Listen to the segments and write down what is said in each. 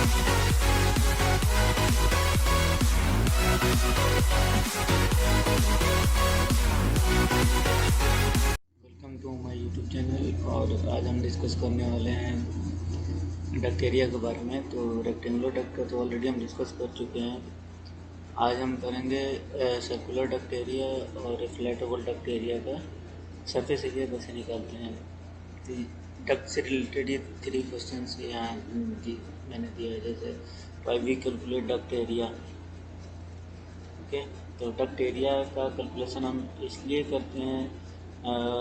Welcome to my YouTube channel. और आज हम डिस्कस करने वाले हैं डक्ट एरिया के बारे में। तो रेक्टेंगुलर डक्ट का तो ऑलरेडी हम डिस्कस कर चुके हैं। आज हम करेंगे सर्कुलर डक्ट एरिया और फ्लैट ओवल डक्ट एरिया का सरफेस एरिया कैसे निकालते हैं। डक्ट से रिलेटेड ये 3 क्वेश्चंस यहाँ मैंने दिया है। जैसे why we calculate duct area. Okay, तो डक्ट एरिया का कैलकुलेशन हम इसलिए करते हैं,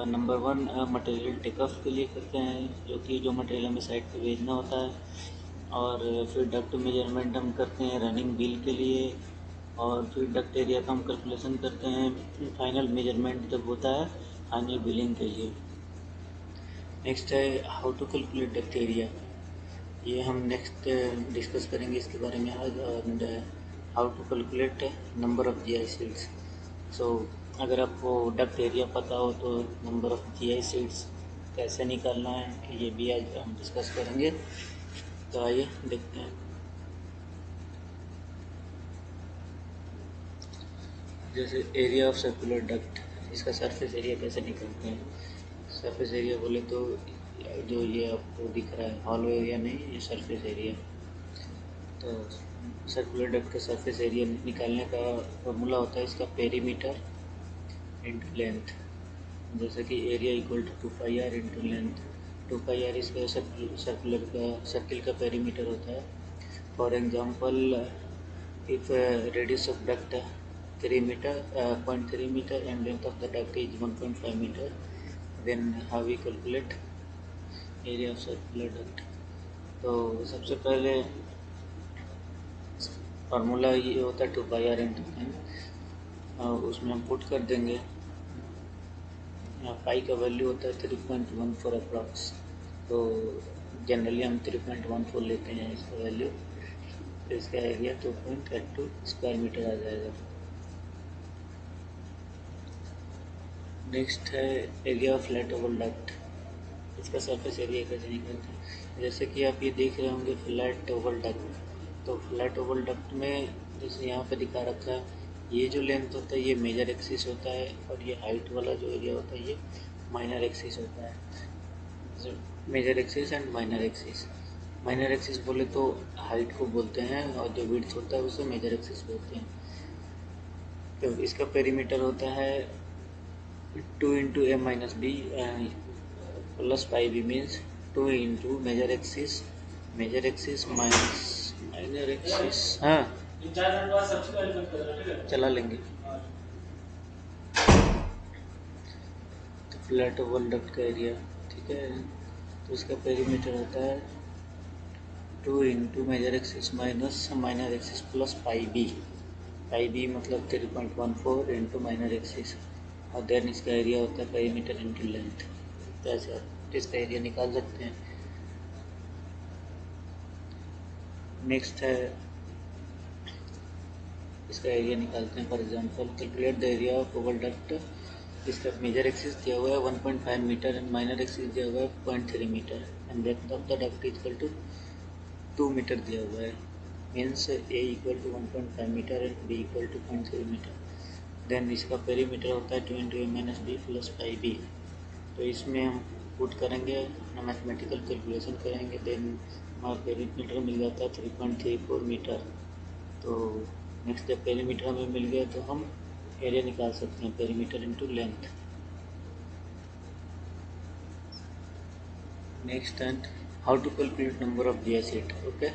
नंबर 1 मटेरियल टेक ऑफ के लिए करते हैं, जो मटेरियल हमें साइट पे भेजना होता है। और फिर डक्ट मेजरमेंट हम करते हैं रनिंग बिल के लिए। और फिर डक्ट एरिया का हम कैलकुलेशन करते हैं फाइनल मेजरमेंट जब होता है फाइनल बिलिंग के लिए। नेक्स्ट है how to calculate duct area. ये हम नेक्स्ट डिस्कस करेंगे इसके बारे में आज। And how to calculate number of GI sheets. So अगर आपको डक्ट एरिया पता हो तो नंबर ऑफ जीआई सीट्स कैसे निकालना है ये भी आज हम डिस्कस करेंगे। तो आइए देखते हैं। जैसे एरिया ऑफ सर्कुलर डक्ट, इसका सरफेस एरिया कैसे निकालते हैं। सरफेस एरिया बोले तो जो ये आपको दिख रहा है हॉलो एरिया नहीं, ये सरफेस एरिया। तो सर्कुलर डक्ट का सरफेस एरिया निकालने का फॉर्मूला होता है इसका पेरीमीटर इंटू लेंथ। जैसे कि area equal to 2πr into length. 2πr इसका सर्किल का पेरीमीटर होता है। For example, if radius of duct 3 metre 0.3 metre and length of the duct is 1.5 metre, then how we calculate area of circular duct. तो सबसे पहले formula ये होता है 2πr इंटू लेंथ। उसमें हम पुट कर देंगे। पाई का वैल्यू होता है 3.14 अप्रॉक्स। तो जनरली हम 3.14 लेते हैं इसका वैल्यू। तो इसका एरिया 2.82 स्क्वायर मीटर आ जाएगा। नेक्स्ट है area of flat oval duct. इसका सरफेस एरिया कैसे निकालते हैं। जैसे कि आप ये देख रहे होंगे फ्लैट ओवल डक्ट। तो फ्लैट ओवल डक्ट में जैसे यहाँ पे दिखा रखा है, ये जो लेंथ होता है ये मेजर एक्सिस होता है, और ये हाइट वाला जो एरिया होता है ये माइनर एक्सिस होता है। Major axis and minor axis. Minor axis बोले तो हाइट को बोलते हैं, और जो विड्थ होता है उसे मेजर एक्सिस बोलते हैं। तो इसका पेरीमीटर होता है 2 into M minus B plus pi B, means 2 into major axis minus minor axis. हाँ, चला लेंगे। तो फ्लैट ओवल डक्ट का एरिया, ठीक है, तो इसका पेरीमीटर होता है 2 into major axis minus minor axis plus pi B मतलब 3.14 इंटू माइनर एक्सिस, और देन इसका एरिया होता है पेरीमीटर इंटू लेंथ। तो ऐसे आप इसका एरिया निकाल सकते हैं। नेक्स्ट है इसका एरिया निकालते हैं। For example, calculate the area of Oval duct. इसका मेजर एक्सिस दिया हुआ है 1.5 मीटर एंड माइनर एक्सिस दिया हुआ है 0.3 metre and length of the duct equal to 2 metre दिया हुआ है। Means a equal to 1.5 metre and b equal to 0.3 metre. Then इसका पेरीमीटर होता है 2 into M minus B plus pi b. तो इसमें हम पुट करेंगे, मैथमेटिकल कैलकुलेशन करेंगे, देन हमारा पेरीमीटर मिल जाता है 3.34 मीटर। तो नेक्स्ट जब पेरीमीटर हमें मिल गया तो हम एरिया निकाल सकते हैं, perimeter into length. Next and how to calculate number of GI sheet. Okay,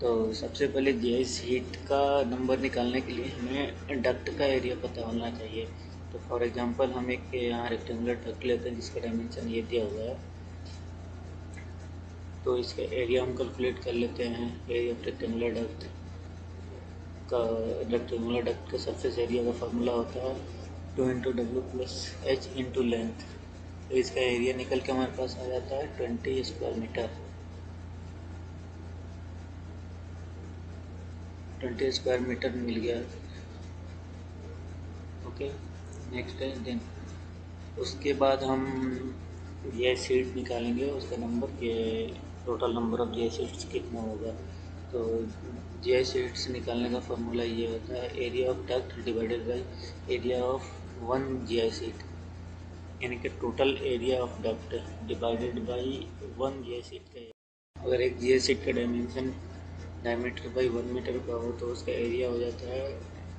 तो सबसे पहले जीआई सीट का नंबर निकालने के लिए हमें डक्ट का एरिया पता होना चाहिए। तो फॉर एग्जांपल हम एक यहाँ रेक्टेंगुलर डक्ट लेते हैं जिसका डायमेंशन ये दिया हुआ है। तो इसका एरिया हम कैलकुलेट कर लेते हैं। एरिया ऑफ रेक्टेंगुलर डक्ट का सरफेस एरिया का फार्मूला होता है 2 into W plus H into length. तो इसका एरिया निकल के हमारे पास आ जाता है 20 स्क्वायर मीटर। 20 स्क्वायर मीटर मिल गया। ओके, नेक्स्ट है देन उसके बाद हम ये सीट निकालेंगे, उसका नंबर, ये टोटल नंबर ऑफ ये सीट्स कितना होगा। तो जीआई शीट्स निकालने का फॉर्मूला ये होता है area of duct divided by area of one GI sheet, यानी कि total area of duct divided by one GI sheet का। अगर एक जीआई शीट का डायमीटर बाई 1 मीटर का हो तो उसका एरिया हो जाता है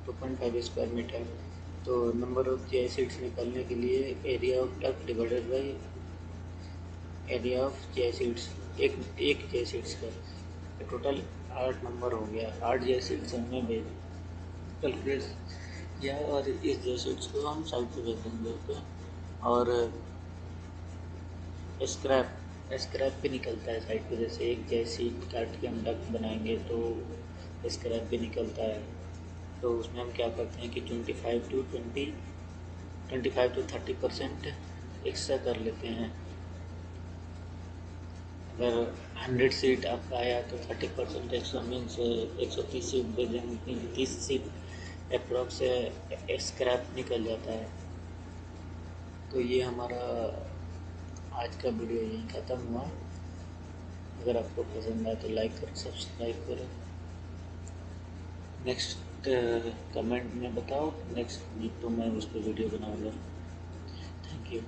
2.5 स्क्वायर मीटर। तो नंबर ऑफ जीआई शीट्स निकालने के लिए area of duct divided by area of GI sheets, एक जीआई शीट्स का टोटल 8 नंबर हो गया। 8 जीआई शीट्स हमने कैलकुलेट किया और इस जीआई शीट्स को हम साइड पे भेज देंगे। और स्क्रैप भी निकलता है साइड पे, जैसे एक जीआई शीट काट के हम डक्ट बनाएंगे तो स्क्रैप भी निकलता है। तो उसमें हम क्या करते हैं कि 25 to 30% एक्स्ट्रा कर लेते हैं। अगर 100 सीट आपका आया तो 30% एक्स्ट्रा मीन्स 130 सीट दे देंगे, 30 सीट अप्रॉक्स स्क्रैप निकल जाता है। तो ये हमारा आज का वीडियो यहीं ख़त्म हुआ। अगर आपको पसंद आए तो लाइक करो, सब्सक्राइब करो। नेक्स्ट कमेंट में बताओ, नेक्स्ट वीक तो मैं उस पर वीडियो बनाऊँगा। Thank you.